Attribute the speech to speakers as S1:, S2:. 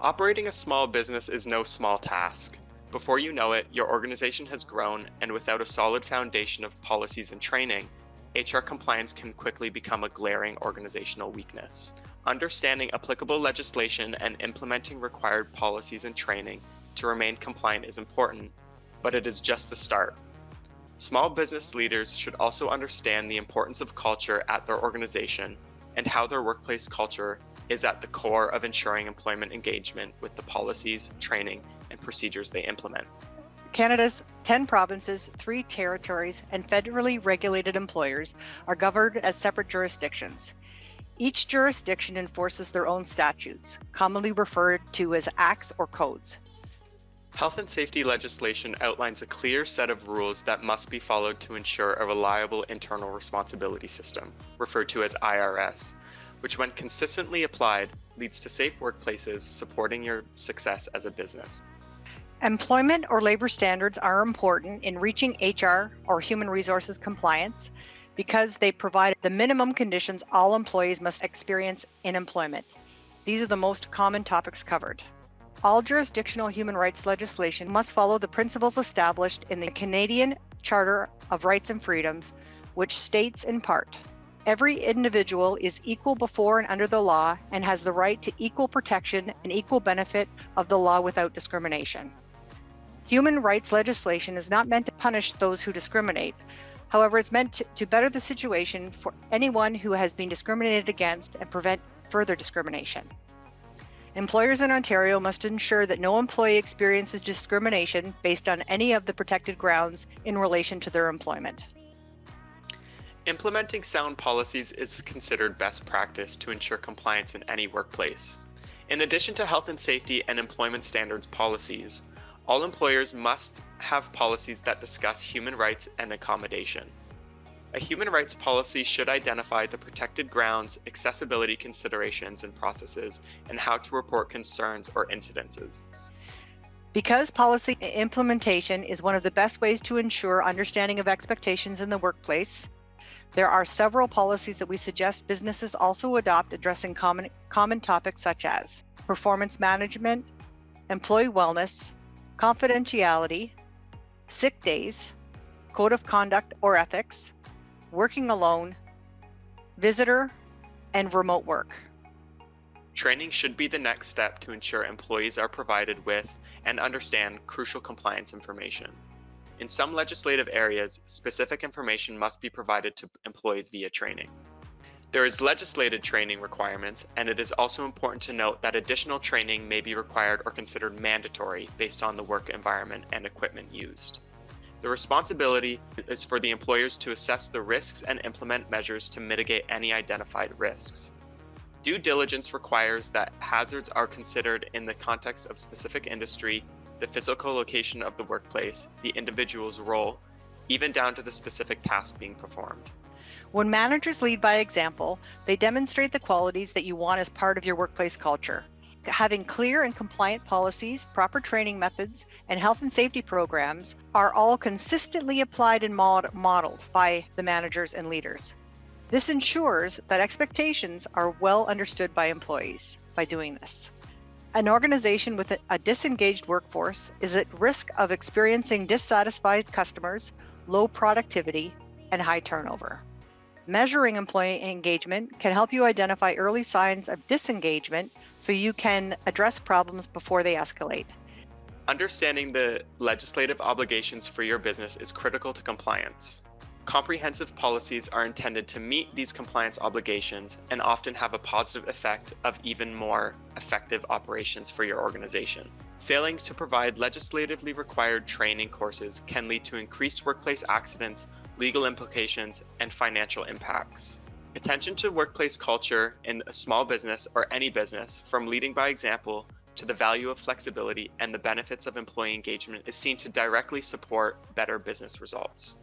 S1: Operating a small business is no small task. Before you know it, your organization has grown, and without a solid foundation of policies and training, HR compliance can quickly become a glaring organizational weakness. Understanding applicable legislation and implementing required policies and training to remain compliant is important, but it is just the start. Small business leaders should also understand the importance of culture at their organization and how their workplace culture is at the core of ensuring employment engagement with the policies, training, and procedures they implement.
S2: Canada's 10 provinces, 3 territories, and federally regulated employers are governed as separate jurisdictions. Each jurisdiction enforces their own statutes, commonly referred to as acts or codes.
S1: Health and safety legislation outlines a clear set of rules that must be followed to ensure a reliable internal responsibility system, referred to as IRS, which when consistently applied leads to safe workplaces supporting your success as a business.
S2: Employment or labor standards are important in reaching HR or human resources compliance because they provide the minimum conditions all employees must experience in employment. These are the most common topics covered. All jurisdictional human rights legislation must follow the principles established in the Canadian Charter of Rights and Freedoms, which states in part, every individual is equal before and under the law and has the right to equal protection and equal benefit of the law without discrimination. Human rights legislation is not meant to punish those who discriminate. However, it's meant to better the situation for anyone who has been discriminated against and prevent further discrimination. Employers in Ontario must ensure that no employee experiences discrimination based on any of the protected grounds in relation to their employment.
S1: Implementing sound policies is considered best practice to ensure compliance in any workplace. In addition to health and safety and employment standards policies, all employers must have policies that discuss human rights and accommodation. A human rights policy should identify the protected grounds, accessibility considerations and processes, and how to report concerns or incidences.
S2: Because policy implementation is one of the best ways to ensure understanding of expectations in the workplace, there are several policies that we suggest businesses also adopt addressing common topics such as performance management, employee wellness, confidentiality, sick days, code of conduct or ethics, working alone, visitor, and remote work.
S1: Training should be the next step to ensure employees are provided with and understand crucial compliance information. In some legislative areas, specific information must be provided to employees via training. There is legislated training requirements, and it is also important to note that additional training may be required or considered mandatory based on the work environment and equipment used. The responsibility is for the employers to assess the risks and implement measures to mitigate any identified risks. Due diligence requires that hazards are considered in the context of specific industry, the physical location of the workplace, the individual's role, even down to the specific task being performed.
S2: When managers lead by example, they demonstrate the qualities that you want as part of your workplace culture. Having clear and compliant policies, proper training methods, and health and safety programs are all consistently applied and modeled by the managers and leaders. This ensures that expectations are well understood by employees by doing this. An organization with a disengaged workforce is at risk of experiencing dissatisfied customers, low productivity, and high turnover. Measuring employee engagement can help you identify early signs of disengagement so you can address problems before they escalate.
S1: Understanding the legislative obligations for your business is critical to compliance. Comprehensive policies are intended to meet these compliance obligations and often have a positive effect of even more effective operations for your organization. Failing to provide legislatively required training courses can lead to increased workplace accidents, legal implications, and financial impacts. Attention to workplace culture in a small business or any business, from leading by example to the value of flexibility and the benefits of employee engagement, is seen to directly support better business results.